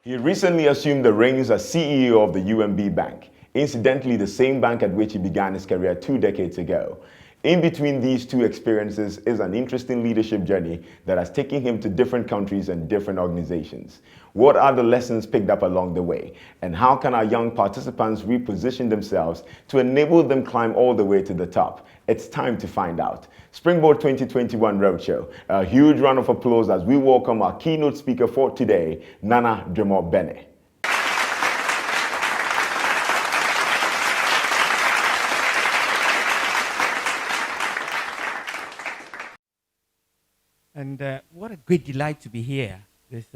He recently assumed the reins as CEO of the UMB Bank, incidentally the same bank at which he began his career 2 decades ago. In between these two experiences is an interesting leadership journey that has taken him to different countries and different organizations. What are the lessons picked up along the way? And how can our young participants reposition themselves to enable them climb all the way to the top? It's time to find out. Springboard 2021 Roadshow. A huge round of applause as we welcome our keynote speaker for today, Nana Dwemoh Benneh. And what a great delight to be here this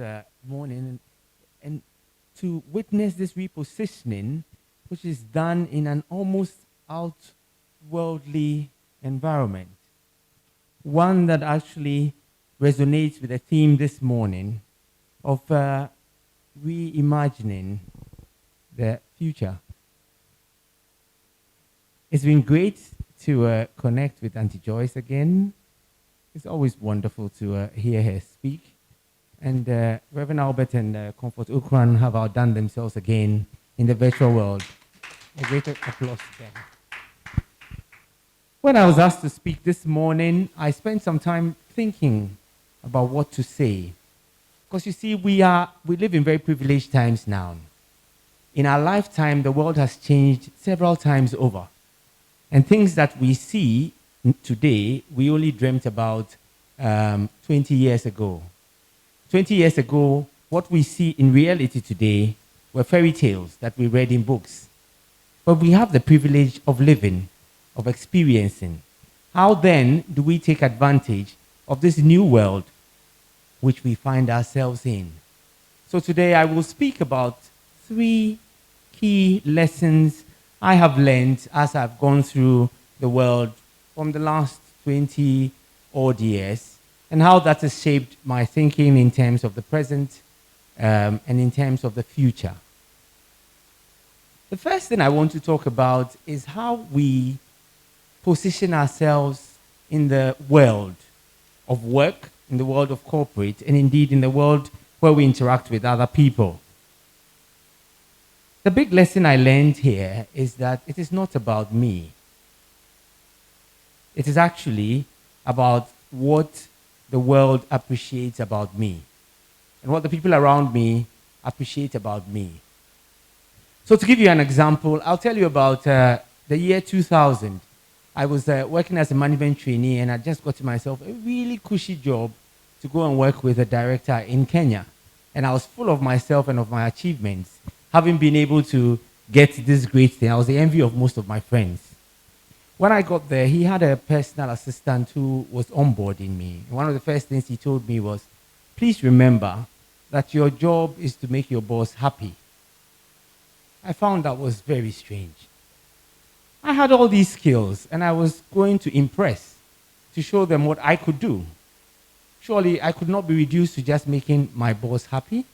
morning and to witness this repositioning, which is done in an almost outworldly environment. One that actually resonates with the theme this morning of reimagining the future. It's been great to connect with Auntie Joyce again. It's always wonderful to hear her speak. And Reverend Albert and Comfort Ukran have outdone themselves again in the virtual world. A great applause to them. When I was asked to speak this morning, I spent some time thinking about what to say. Because you see, we live in very privileged times now. In our lifetime, the world has changed several times over. And things that we see today, we only dreamt about 20 years ago. 20 years ago, what we see in reality today were fairy tales that we read in books. But we have the privilege of living, of experiencing. How then do we take advantage of this new world which we find ourselves in? So today I will speak about 3 key lessons I have learned as I've gone through the world from the last 20 odd years, and how that has shaped my thinking in terms of the present and in terms of the future. The first thing I want to talk about is how we position ourselves in the world of work, in the world of corporate, and indeed in the world where we interact with other people. The big lesson I learned here is that it is not about me. It is actually about what the world appreciates about me and what the people around me appreciate about me. So to give you an example, I'll tell you about the year 2000. I was working as a management trainee, and I just got to myself a really cushy job to go and work with a director in Kenya. And I was full of myself and of my achievements, having been able to get this great thing. I was the envy of most of my friends. When I got there, he had a personal assistant who was onboarding me. One of the first things he told me was, please remember that your job is to make your boss happy. I found that was very strange. I had all these skills, and I was going to impress, to show them what I could do. Surely I could not be reduced to just making my boss happy.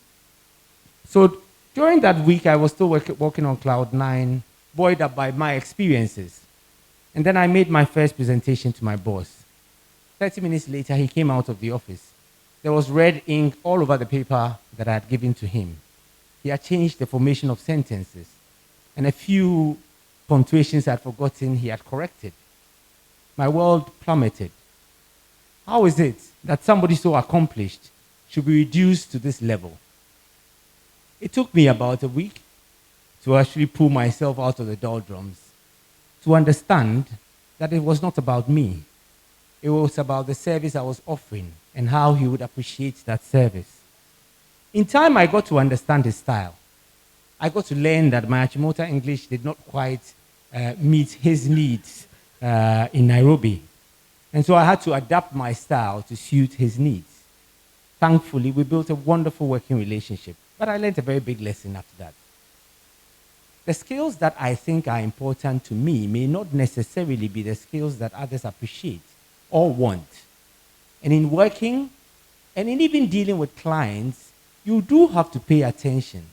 So during that week, I was still working on Cloud 9, buoyed up by my experiences. And then I made my first presentation to my boss. 30 minutes later, he came out of the office. There was red ink all over the paper that I had given to him. He had changed the formation of sentences, and a few punctuations I had forgotten he had corrected. My world plummeted. How is it that somebody so accomplished should be reduced to this level? It took me about a week to actually pull myself out of the doldrums, to understand that it was not about me. It was about the service I was offering and how he would appreciate that service. In time, I got to understand his style. I got to learn that my Achimota English did not quite meet his needs in Nairobi. And so I had to adapt my style to suit his needs. Thankfully, we built a wonderful working relationship, but I learned a very big lesson after that. The skills that I think are important to me may not necessarily be the skills that others appreciate or want. And in working, and in even dealing with clients, you do have to pay attention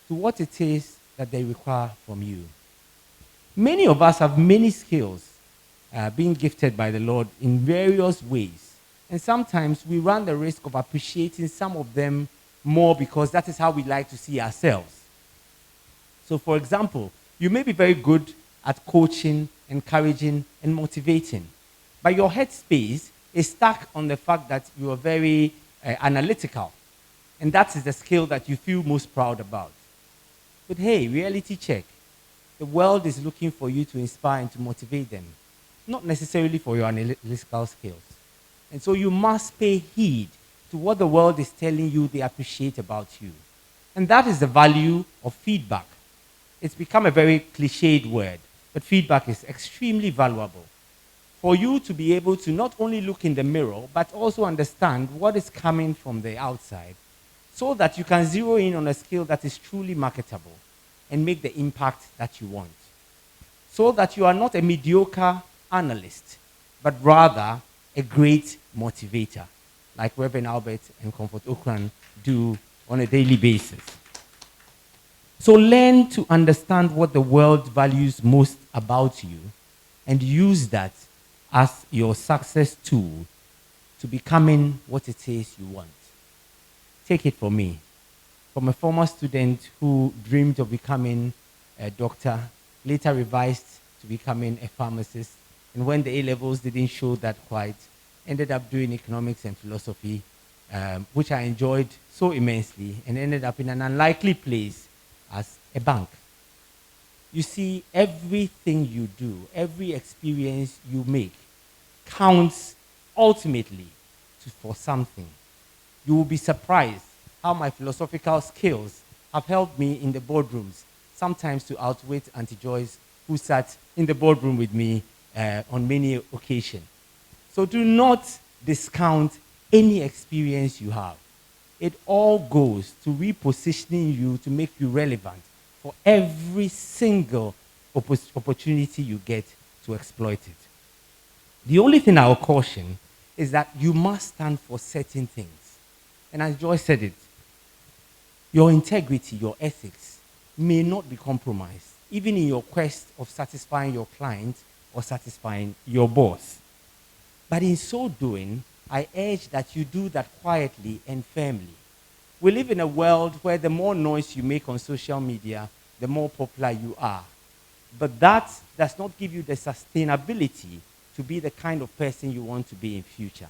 to what it is that they require from you. Many of us have many skills being gifted by the Lord in various ways. And sometimes we run the risk of appreciating some of them more because that is how we like to see ourselves. So, for example, you may be very good at coaching, encouraging, and motivating, but your headspace is stuck on the fact that you are very analytical, and that is the skill that you feel most proud about. But hey, reality check. The world is looking for you to inspire and to motivate them, not necessarily for your analytical skills. And so you must pay heed to what the world is telling you they appreciate about you. And that is the value of feedback. It's become a very cliched word, but feedback is extremely valuable. For you to be able to not only look in the mirror, but also understand what is coming from the outside, so that you can zero in on a skill that is truly marketable and make the impact that you want. So that you are not a mediocre analyst, but rather a great motivator, like Reverend Albert and Comfort Okran do on a daily basis. So learn to understand what the world values most about you and use that as your success tool to becoming what it is you want. Take it from me. From a former student who dreamed of becoming a doctor, later revised to becoming a pharmacist, and when the A-levels didn't show that quite, ended up doing economics and philosophy, which I enjoyed so immensely, and ended up in an unlikely place as a bank. You see, everything you do, every experience you make, counts ultimately for something. You will be surprised how my philosophical skills have helped me in the boardrooms, sometimes to outwit Auntie Joyce, who sat in the boardroom with me on many occasions. So do not discount any experience you have. It all goes to repositioning you to make you relevant for every single opportunity you get to exploit it. The only thing I will caution is that you must stand for certain things. And as Joyce said it, your integrity, your ethics may not be compromised, even in your quest of satisfying your client or satisfying your boss. But in so doing, I urge that you do that quietly and firmly. We live in a world where the more noise you make on social media, the more popular you are. But that does not give you the sustainability to be the kind of person you want to be in future.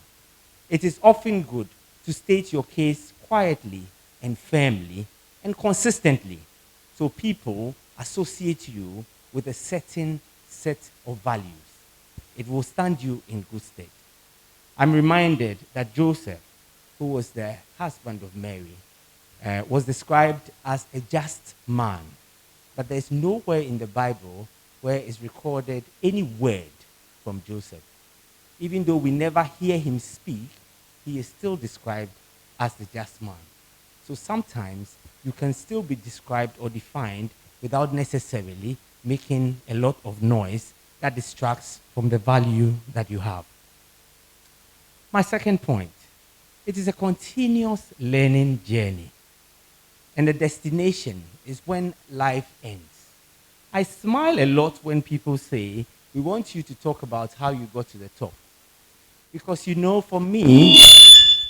It is often good to state your case quietly and firmly and consistently, so people associate you with a certain set of values. It will stand you in good stead. I'm reminded that Joseph, who was the husband of Mary, was described as a just man. But there's nowhere in the Bible where is recorded any word from Joseph. Even though we never hear him speak, he is still described as the just man. So sometimes you can still be described or defined without necessarily making a lot of noise that distracts from the value that you have. My second point, it is a continuous learning journey. And the destination is when life ends. I smile a lot when people say, we want you to talk about how you got to the top. Because you know, for me,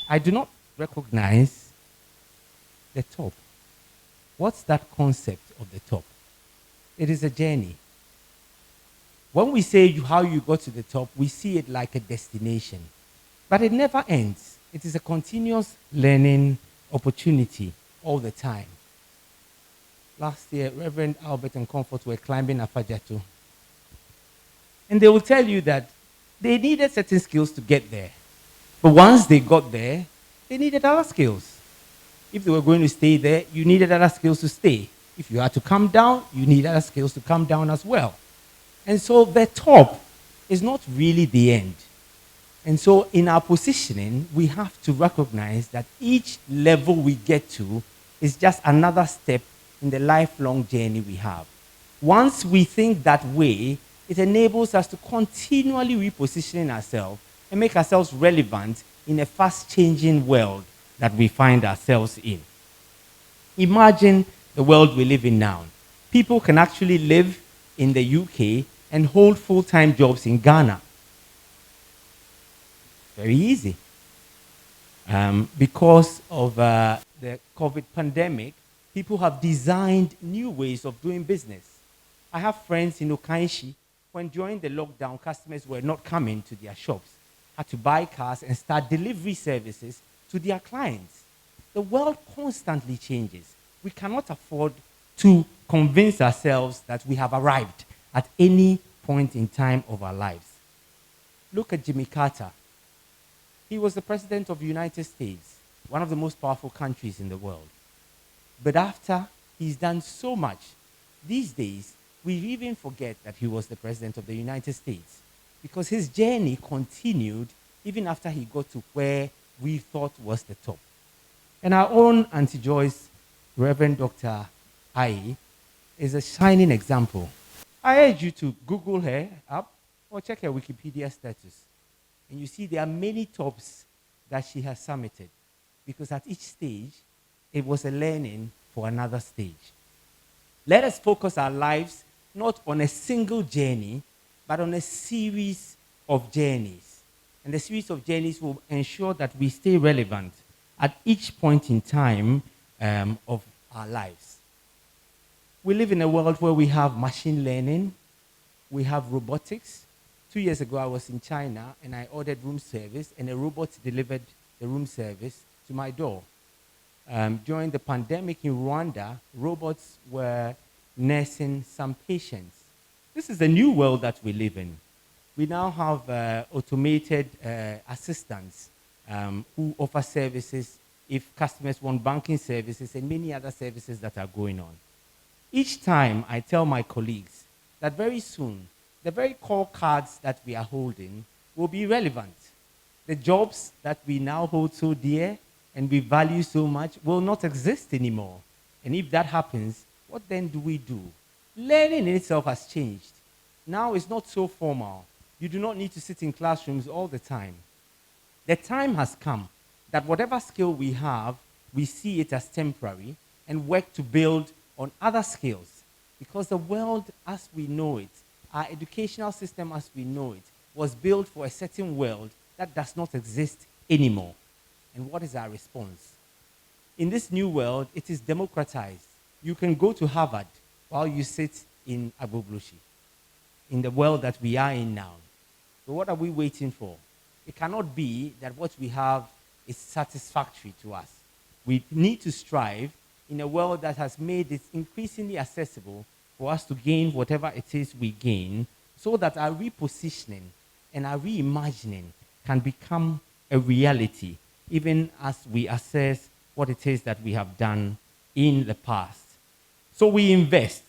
I do not recognize the top. What's that concept of the top? It is a journey. When we say how you got to the top, we see it like a destination. But it never ends. It is a continuous learning opportunity all the time. Last year, Reverend Albert and Comfort were climbing Afajatu. And they will tell you that they needed certain skills to get there. But once they got there, they needed other skills. If they were going to stay there, you needed other skills to stay. If you had to come down, you need other skills to come down as well. And so the top is not really the end. And so in our positioning, we have to recognize that each level we get to is just another step in the lifelong journey we have. Once we think that way, it enables us to continually reposition ourselves and make ourselves relevant in a fast-changing world that we find ourselves in. Imagine the world we live in now. People can actually live in the UK and hold full-time jobs in Ghana. Very easy. Because of the COVID pandemic, people have designed new ways of doing business. I have friends in Okainshi, when during the lockdown, customers were not coming to their shops, had to buy cars and start delivery services to their clients. The world constantly changes. We cannot afford to convince ourselves that we have arrived at any point in time of our lives. Look at Jimmy Carter. He was the president of the United States, one of the most powerful countries in the world. But after he's done so much, these days, we even forget that he was the president of the United States because his journey continued even after he got to where we thought was the top. And our own Auntie Joyce, Reverend Dr. Ai, is a shining example. I urge you to Google her up or check her Wikipedia status. And you see there are many tops that she has summited because at each stage, it was a learning for another stage. Let us focus our lives not on a single journey, but on a series of journeys. And the series of journeys will ensure that we stay relevant at each point in time of our lives. We live in a world where we have machine learning, we have robotics. 2 years ago, I was in China and I ordered room service, and a robot delivered the room service to my door. During the pandemic in Rwanda, robots were nursing some patients. This is the new world that we live in. We now have automated assistants who offer services if customers want banking services and many other services that are going on. Each time I tell my colleagues that very soon, the very core cards that we are holding will be relevant. The jobs that we now hold so dear and we value so much will not exist anymore. And if that happens, what then do we do? Learning in itself has changed. Now it's not so formal. You do not need to sit in classrooms all the time. The time has come that whatever skill we have, we see it as temporary and work to build on other skills. Because the world as we know it, our educational system as we know it, was built for a certain world that does not exist anymore. And what is our response? In this new world, it is democratized. You can go to Harvard while you sit in Agbogbloshi, in the world that we are in now. So what are we waiting for? It cannot be that what we have is satisfactory to us. We need to strive in a world that has made it increasingly accessible for us to gain whatever it is we gain, so that our repositioning and our reimagining can become a reality, even as we assess what it is that we have done in the past. So we invest.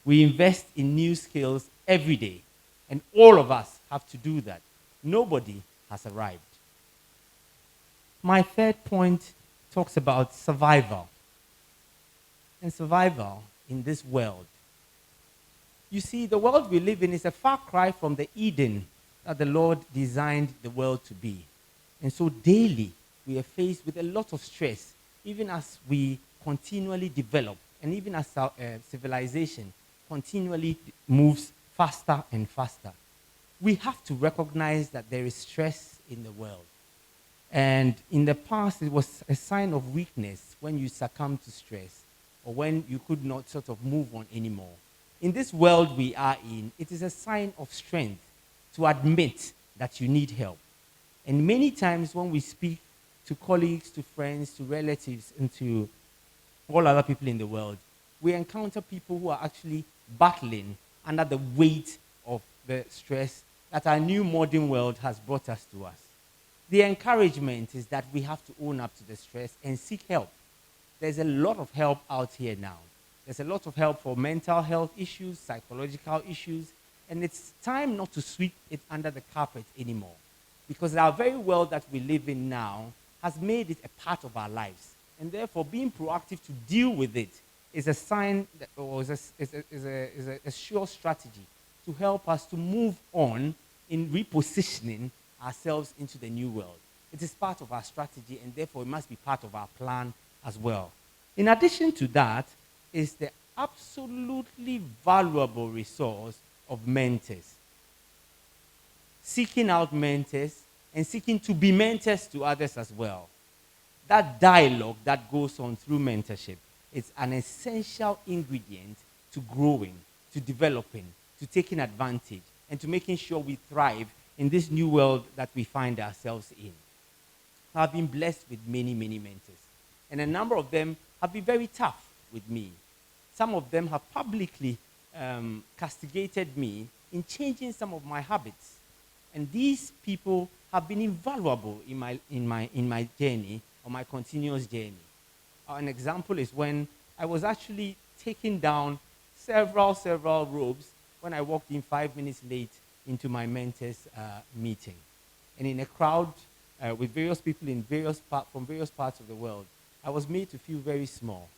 We invest in new skills every day. And all of us have to do that. Nobody has arrived. My third point talks about survival. And survival in this world. You see, the world we live in is a far cry from the Eden that the Lord designed the world to be. And so daily, we are faced with a lot of stress, even as we continually develop, and even as our civilization continually moves faster and faster. We have to recognize that there is stress in the world. And in the past, it was a sign of weakness when you succumb to stress, or when you could not sort of move on anymore. In this world we are in, it is a sign of strength to admit that you need help. And many times when we speak to colleagues, to friends, to relatives, and to all other people in the world, we encounter people who are actually battling under the weight of the stress that our new modern world has brought us to us. The encouragement is that we have to own up to the stress and seek help. There's a lot of help out here now. There's a lot of help for mental health issues, psychological issues, and it's time not to sweep it under the carpet anymore. Because our very world that we live in now has made it a part of our lives. And therefore, being proactive to deal with it is a sign, that, or is a sure strategy to help us to move on in repositioning ourselves into the new world. It is part of our strategy, and therefore it must be part of our plan as well. In addition to that, is the absolutely valuable resource of mentors. Seeking out mentors and seeking to be mentors to others as well. that dialogue that goes on through mentorship is an essential ingredient to growing, to developing, to taking advantage, and to making sure we thrive in this new world that we find ourselves in. I've been blessed with many, many mentors, and a number of them have been very tough with me. Some of them have publicly castigated me in changing some of my habits. And these people have been invaluable in my journey, or my continuous journey. An example is when I was actually taking down several robes when I walked in 5 minutes late into my mentor's meeting. And in a crowd with various people from various parts of the world, I was made to feel very small.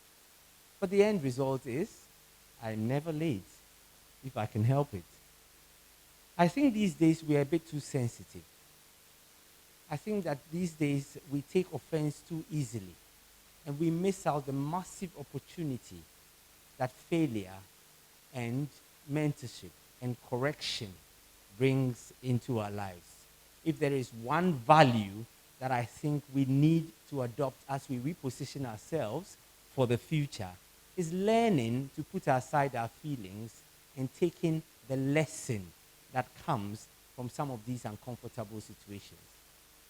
But the end result is, I'm never late if I can help it. I think these days we are a bit too sensitive. I think that these days we take offense too easily, and we miss out the massive opportunity that failure and mentorship and correction brings into our lives. If there is one value that I think we need to adopt as we reposition ourselves for the future, is learning to put aside our feelings and taking the lesson that comes from some of these uncomfortable situations.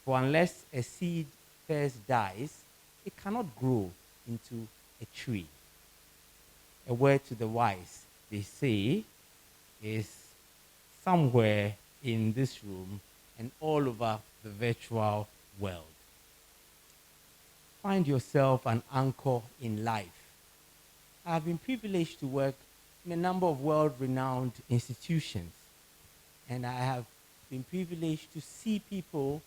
For unless a seed first dies, it cannot grow into a tree. A word to the wise, they say, is somewhere in this room and all over the virtual world. Find yourself an anchor in life. I have been privileged to work in a number of world-renowned institutions, and I have been privileged to see people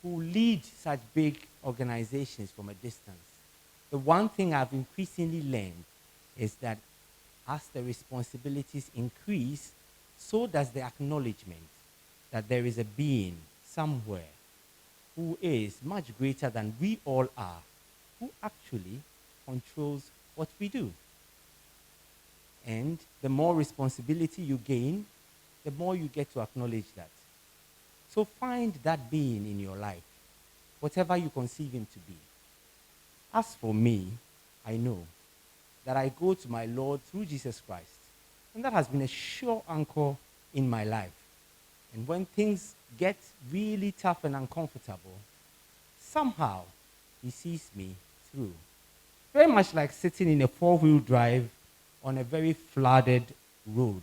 who lead such big organizations from a distance. The one thing I've increasingly learned is that as the responsibilities increase, so does the acknowledgement that there is a being somewhere who is much greater than we all are, who actually controls what we do. And the more responsibility you gain, the more you get to acknowledge that. So find that being in your life, whatever you conceive him to be. As for me, I know that I go to my Lord through Jesus Christ, and that has been a sure anchor in my life. And when things get really tough and uncomfortable, somehow he sees me through. Very much like sitting in a 4-wheel drive on a very flooded road.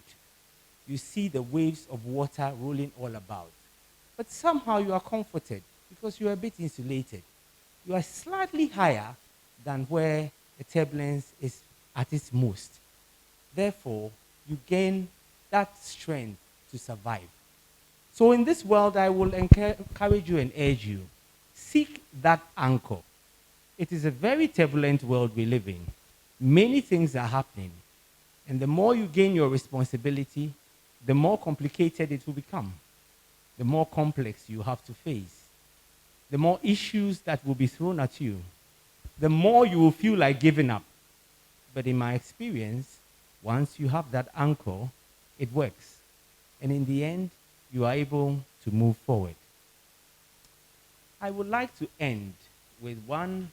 You see the waves of water rolling all about. But somehow you are comforted because you are a bit insulated. You are slightly higher than where the turbulence is at its most. Therefore, you gain that strength to survive. So in this world, I will encourage you and urge you, seek that anchor. It is a very turbulent world we live in. Many things are happening. And the more you gain your responsibility, the more complicated it will become. The more complex you have to face. The more issues that will be thrown at you. The more you will feel like giving up. But in my experience, once you have that anchor, it works. And in the end, you are able to move forward. I would like to end with one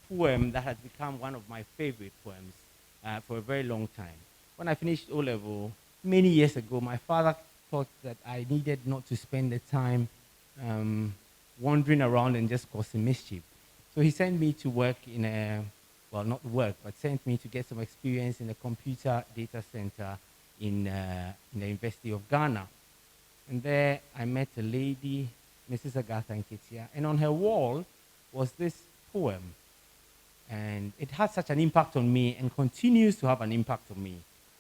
poem that has become one of my favorite poems for a very long time. When I finished O-Level many years ago, my father thought that I needed not to spend the time wandering around and just causing mischief. So he sent me to work in not work, but sent me to get some experience in a computer data center in the University of Ghana. And there I met a lady, Mrs. Agatha Nketia, and on her wall was this poem. And it had such an impact on me and continues to have an impact on me.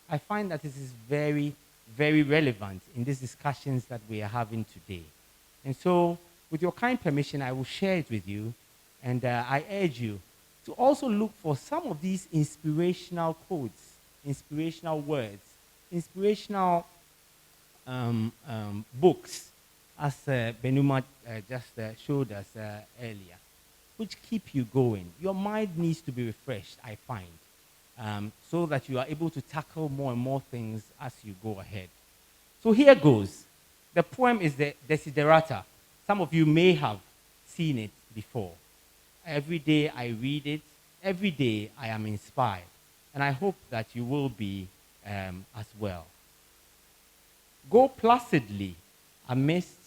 I find that this is very, very relevant in these discussions that we are having today. And so, with your kind permission, I will share it with you. And I urge you to also look for some of these inspirational quotes, inspirational words, inspirational books, as Benneh just showed us earlier, which keep you going. Your mind needs to be refreshed, I find, so that you are able to tackle more and more things as you go ahead. So here goes. The poem is the Desiderata. Some of you may have seen it before. Every day I read it. Every day I am inspired. And I hope that you will be as well. Go placidly amidst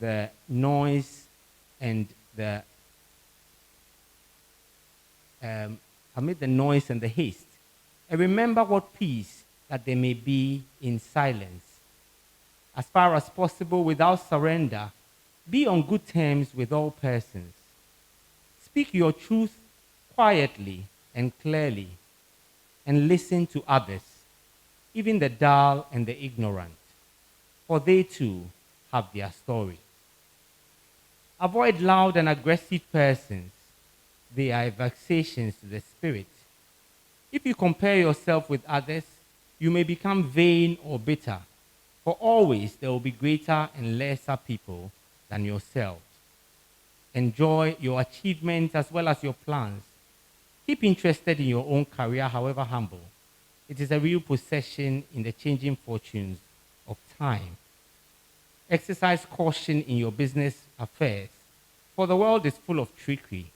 the noise and the amid the noise and the haste, and remember what peace that there may be in silence. As far as possible, without surrender, be on good terms with all persons. Speak your truth quietly and clearly, and listen to others, even the dull and the ignorant, for they too have their story. Avoid loud and aggressive persons. They are vexations to the spirit. If you compare yourself with others, you may become vain or bitter, for always there will be greater and lesser people than yourselves. Enjoy your achievements as well as your plans. Keep interested in your own career, however humble. It is a real possession in the changing fortunes of time. Exercise caution in your business affairs, for the world is full of trickery.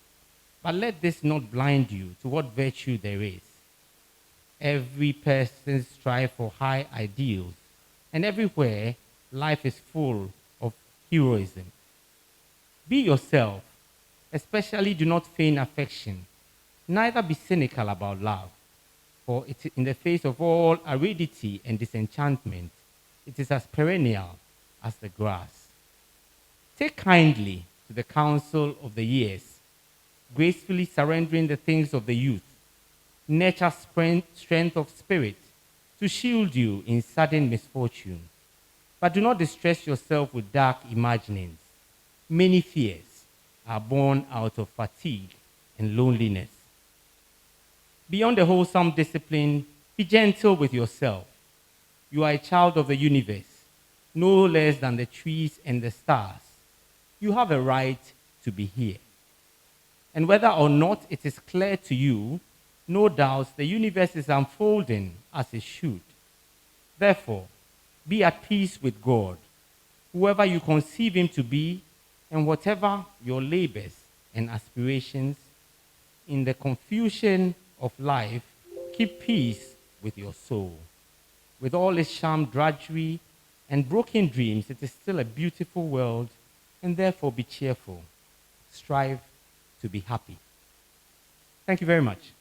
But let this not blind you to what virtue there is. Every person strives for high ideals, and everywhere life is full of heroism. Be yourself, especially do not feign affection, neither be cynical about love, for it, in the face of all aridity and disenchantment, it is as perennial as the grass. Take kindly to the counsel of the years, gracefully surrendering the things of the youth. Nurture strength of spirit to shield you in sudden misfortune. But do not distress yourself with dark imaginings. Many fears are born out of fatigue and loneliness. Beyond the wholesome discipline, be gentle with yourself. You are a child of the universe, no less than the trees and the stars. You have a right to be here. And whether or not it is clear to you, no doubt the universe is unfolding as it should. Therefore, be at peace with God, whoever you conceive him to be, and whatever your labors and aspirations. In the confusion of life, keep peace with your soul. With all its sham drudgery and broken dreams, it is still a beautiful world, and therefore be cheerful. Strive to be happy. Thank you very much.